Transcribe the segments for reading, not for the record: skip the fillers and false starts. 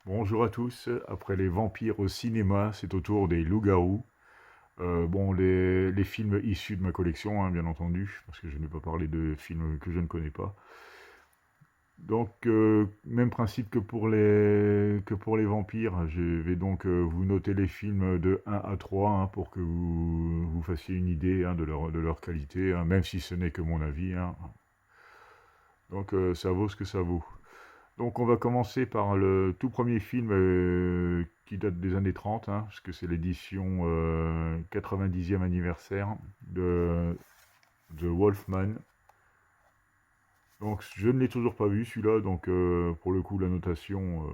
Bonjour à tous. Après les vampires au cinéma, c'est au tour des loups-garous. Bon, les films issus de ma collection, hein, bien entendu, parce que je n'ai pas parlé de films que je ne connais pas. Donc, même principe que pour les vampires. Je vais donc vous noter les films de 1 à 3 hein, pour que vous fassiez une idée hein, de leur qualité, hein, même si ce n'est que mon avis, hein. Donc, ça vaut ce que ça vaut. Donc on va commencer par le tout premier film qui date des années 30, hein, parce que c'est l'édition 90e anniversaire de The Wolfman. Donc je ne l'ai toujours pas vu celui-là, donc pour le coup la notation,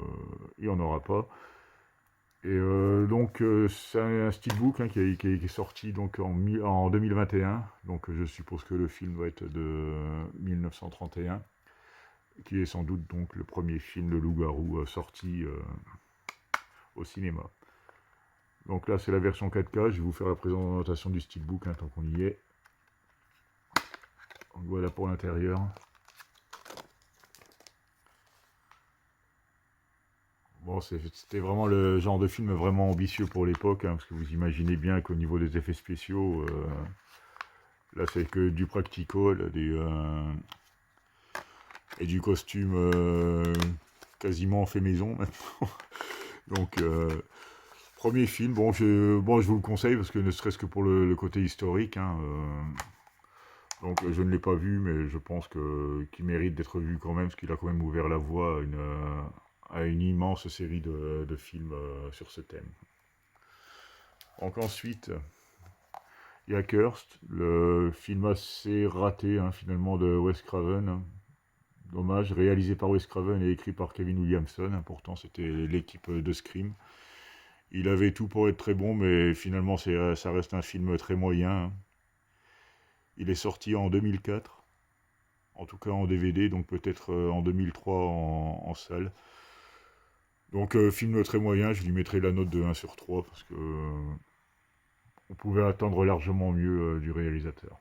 il n'y en aura pas. Et c'est un steelbook hein, qui est sorti donc en 2021, donc je suppose que le film va être de 1931, qui est sans doute donc le premier film de loup-garou sorti au cinéma. Donc là, c'est la version 4K. Je vais vous faire la présentation du steelbook hein, tant qu'on y est. Donc voilà pour l'intérieur. Bon, c'était vraiment le genre de film vraiment ambitieux pour l'époque, hein, parce que vous imaginez bien qu'au niveau des effets spéciaux, là c'est que du practical et du costume quasiment fait maison maintenant. Donc, premier film, bon, je vous le conseille parce que ne serait-ce que pour le côté historique, hein, donc je ne l'ai pas vu, mais je pense qu'il mérite d'être vu quand même, parce qu'il a quand même ouvert la voie à une immense série de films sur ce thème. Donc ensuite, il y a Cursed, le film assez raté hein, finalement de Wes Craven. Dommage, réalisé par Wes Craven et écrit par Kevin Williamson. Pourtant, c'était l'équipe de Scream. Il avait tout pour être très bon, mais finalement, ça reste un film très moyen. Il est sorti en 2004. En tout cas en DVD, donc peut-être en 2003 en salle. Donc film très moyen, je lui mettrai la note de 1 sur 3 parce que on pouvait attendre largement mieux du réalisateur.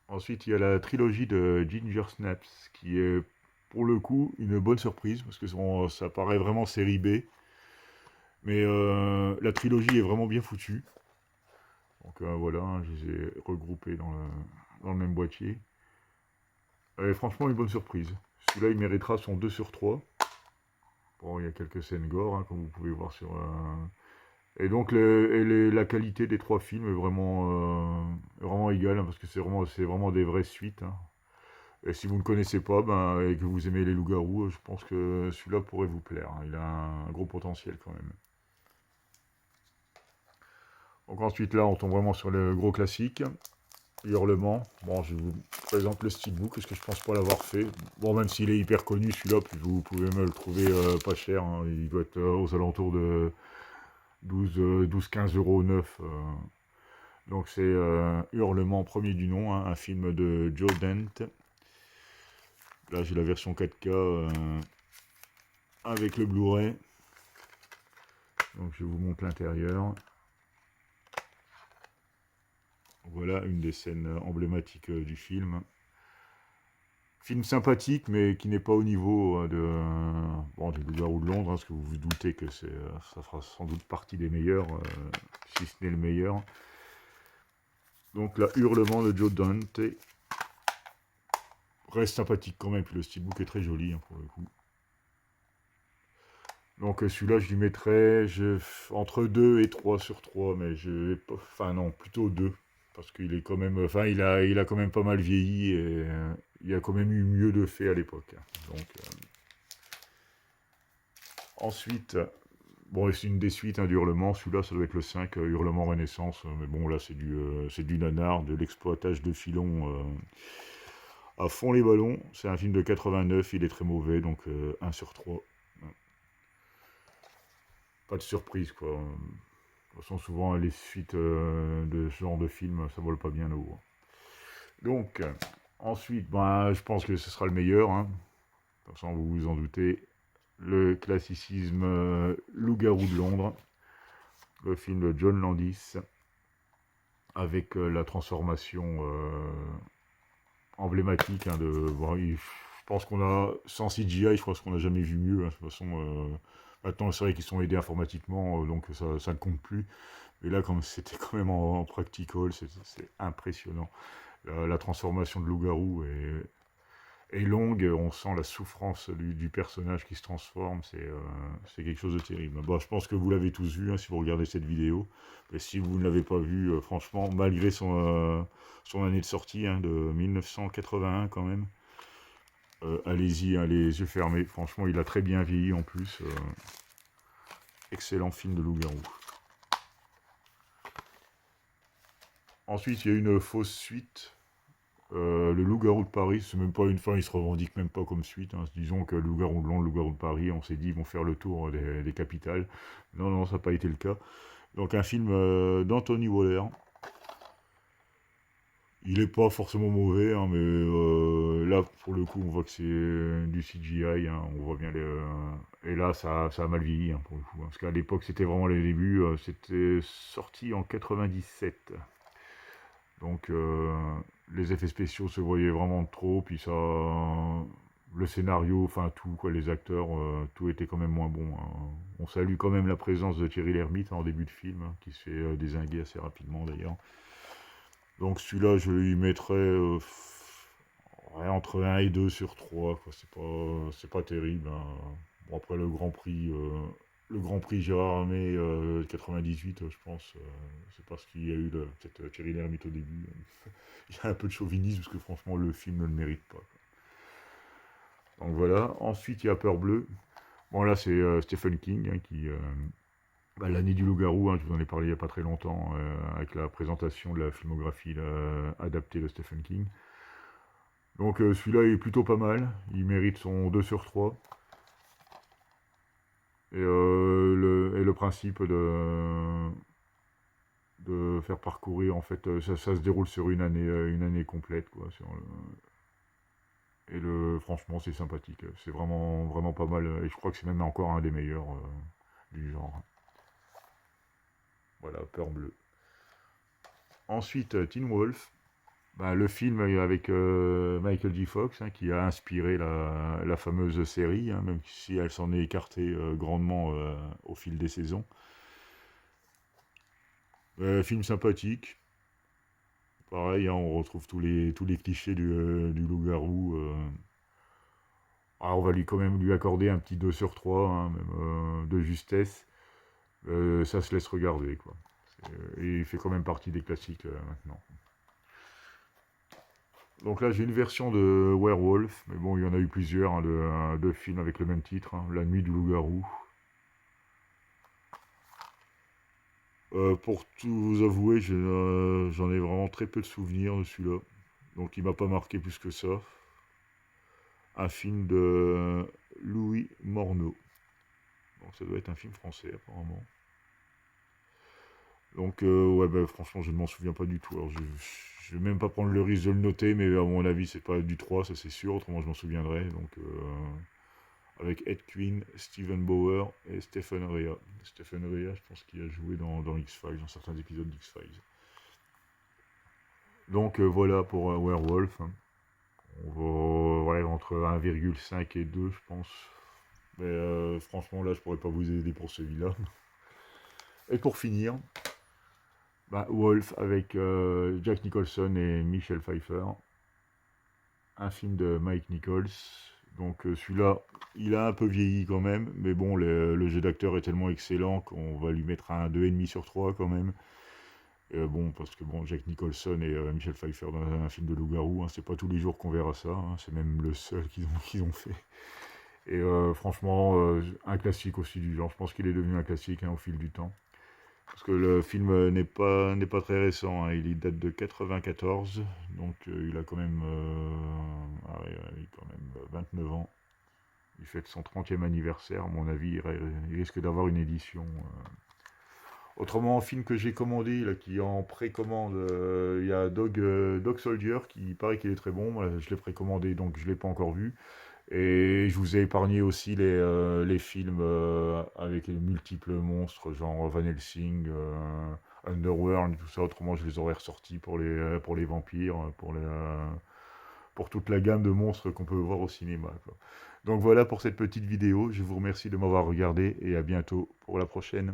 Ensuite, il y a la trilogie de Ginger Snaps qui est pour le coup une bonne surprise parce que ça paraît vraiment série B. Mais la trilogie est vraiment bien foutue. Donc voilà, hein, je les ai regroupés dans le même boîtier. Et franchement, une bonne surprise. Celui-là, il méritera son 2 sur 3. Bon, il y a quelques scènes gore, hein, comme vous pouvez voir sur... Et donc, la qualité des trois films est vraiment égale, hein, parce que c'est vraiment des vraies suites, hein. Et si vous ne connaissez pas, ben, et que vous aimez les loups-garous, je pense que celui-là pourrait vous plaire, hein. Il a un gros potentiel quand même. Donc ensuite, là, on tombe vraiment sur le gros classique. Hurlement. Bon, je vous présente le steelbook, parce que je pense pas l'avoir fait. Bon, même s'il est hyper connu, celui-là, puis vous pouvez me le trouver pas cher, hein. Il doit être aux alentours de 12-15 € neuf. Donc c'est Hurlement, premier du nom, hein, un film de Joe Dante. Là, j'ai la version 4K avec le Blu-ray. Donc je vous montre l'intérieur. Voilà une des scènes emblématiques du film. Film sympathique, mais qui n'est pas au niveau des Loups-garous de Londres, hein, parce que vous vous doutez que ça fera sans doute partie des meilleurs, si ce n'est le meilleur. Donc là, Hurlement de Joe Dante. Reste sympathique quand même, puis le steelbook est très joli hein, pour le coup. Donc celui-là, je lui mettrais entre 2 et 3 sur 3, mais je vais pas... Enfin non, plutôt 2, parce qu'il est quand même... Enfin, il a quand même pas mal vieilli, et il y a quand même eu mieux de fait à l'époque, hein. Donc, ensuite, bon, c'est une des suites hein, d'Hurlement, celui-là, ça doit être le 5, Hurlement Renaissance, mais bon, là, c'est du nanar, de l'exploitage de filons à fond les ballons. C'est un film de 89, il est très mauvais, donc 1 sur 3. Pas de surprise, quoi. De toute façon, souvent, les suites de ce genre de film, ça vole pas bien haut, hein. Donc, ensuite, ben, je pense que ce sera le meilleur, hein. De toute façon, vous vous en doutez. Le classicisme Loup-garou de Londres, le film de John Landis, avec la transformation emblématique hein, pense qu'on a, sans CGI, je pense qu'on n'a jamais vu mieux, hein. De toute façon, maintenant, c'est vrai qu'ils sont aidés informatiquement, donc ça ne compte plus. Mais là, comme c'était quand même en practical, c'est impressionnant. La transformation de loup-garou est longue, on sent la souffrance du personnage qui se transforme, c'est quelque chose de terrible. Bon, je pense que vous l'avez tous vu, hein, si vous regardez cette vidéo. Mais si vous ne l'avez pas vu, franchement, malgré son année de sortie, hein, de 1981 quand même, allez-y, hein, les yeux fermés. Franchement, il a très bien vieilli en plus. Excellent film de loup-garou. Ensuite, il y a une fausse suite. Le Loup-garou de Paris, c'est même pas une fin, il se revendique même pas comme suite, hein. Disons que le Loup-garou de Londres, le Loup-garou de Paris, on s'est dit ils vont faire le tour des capitales. Non, non, ça n'a pas été le cas. Donc un film d'Anthony Waller. Il est pas forcément mauvais, hein, mais là, pour le coup, on voit que c'est du CGI, hein, on voit bien les... et là, ça a mal vieilli, hein, pour le coup, hein, parce qu'à l'époque, c'était vraiment les débuts, c'était sorti en 97. Donc les effets spéciaux se voyaient vraiment trop, puis ça, le scénario, enfin tout, quoi, les acteurs, tout était quand même moins bon, hein. On salue quand même la présence de Thierry Lhermitte, hein, en début de film, hein, qui se fait dézinguer assez rapidement d'ailleurs. Donc celui-là, je lui mettrais ouais, entre 1 et 2 sur 3, quoi. C'est pas terrible, hein. Bon, après le Grand Prix Gérard Armé 98, je pense, c'est parce qu'il y a eu peut-être Thierry Lhermitte au début. Il y a un peu de chauvinisme parce que franchement le film ne le mérite pas, quoi. Donc voilà. Ensuite il y a Peur Bleue. Bon là c'est Stephen King, hein, qui l'année du loup-garou, hein, je vous en ai parlé il n'y a pas très longtemps avec la présentation de la filmographie adaptée de Stephen King. Donc celui-là est plutôt pas mal. Il mérite son 2 sur 3. Et le principe de faire parcourir, en fait, ça se déroule sur une année complète, quoi. Et franchement, c'est sympathique. C'est vraiment, vraiment pas mal. Et je crois que c'est même encore un des meilleurs du genre. Voilà, Peur Bleue. Ensuite, Teen Wolf. Ben, le film avec Michael J. Fox, hein, qui a inspiré la fameuse série, hein, même si elle s'en est écartée grandement au fil des saisons. Film sympathique. Pareil, hein, on retrouve tous les clichés du loup-garou. On va quand même lui accorder un petit 2 sur 3, hein, même, de justesse. Ça se laisse regarder, quoi. Et il fait quand même partie des classiques maintenant. Donc là, j'ai une version de Werewolf, mais bon, il y en a eu plusieurs, hein, de films avec le même titre, hein, La Nuit du loup-garou. Pour tout vous avouer, j'en ai vraiment très peu de souvenirs de celui-là. Donc il m'a pas marqué plus que ça. Un film de Louis Morneau. Donc ça doit être un film français apparemment. Donc ouais, bah, franchement, je ne m'en souviens pas du tout. Alors je vais même pas prendre le risque de le noter, mais à mon avis, c'est pas du 3, ça c'est sûr. Autrement, je m'en souviendrai. Donc avec Ed Quinn, Steven Bauer et Stephen Rea. Stephen Rea, je pense qu'il a joué dans X-Files, dans certains épisodes d'X-Files. Donc voilà pour Werewolf, hein. On va ouais, entre 1,5 et 2, je pense. Mais franchement, là, je pourrais pas vous aider pour celui-là. Et pour finir, bah, Wolf avec Jack Nicholson et Michelle Pfeiffer. Un film de Mike Nichols. Donc celui-là, il a un peu vieilli quand même, mais bon, le jeu d'acteur est tellement excellent qu'on va lui mettre un 2,5 sur 3 quand même. Bon, parce que bon, Jack Nicholson et Michelle Pfeiffer dans un film de loup-garou, hein, c'est pas tous les jours qu'on verra ça, hein, c'est même le seul qu'ils ont fait. Et franchement, un classique aussi du genre, je pense qu'il est devenu un classique, hein, au fil du temps. Parce que le film n'est pas très récent, hein, il date de 94, donc il a quand même, quand même 29 ans. Il fête son 30e anniversaire, à mon avis, il risque d'avoir une édition. Autrement, un film que j'ai commandé, là, qui est en précommande, il y a Dog Soldier, qui paraît qu'il est très bon. Moi, je l'ai précommandé, donc je ne l'ai pas encore vu. Et je vous ai épargné aussi les films avec les multiples monstres, genre Van Helsing, Underworld, tout ça. Autrement, je les aurais ressortis pour les vampires, pour toute la gamme de monstres qu'on peut voir au cinéma, quoi. Donc voilà pour cette petite vidéo. Je vous remercie de m'avoir regardé et à bientôt pour la prochaine.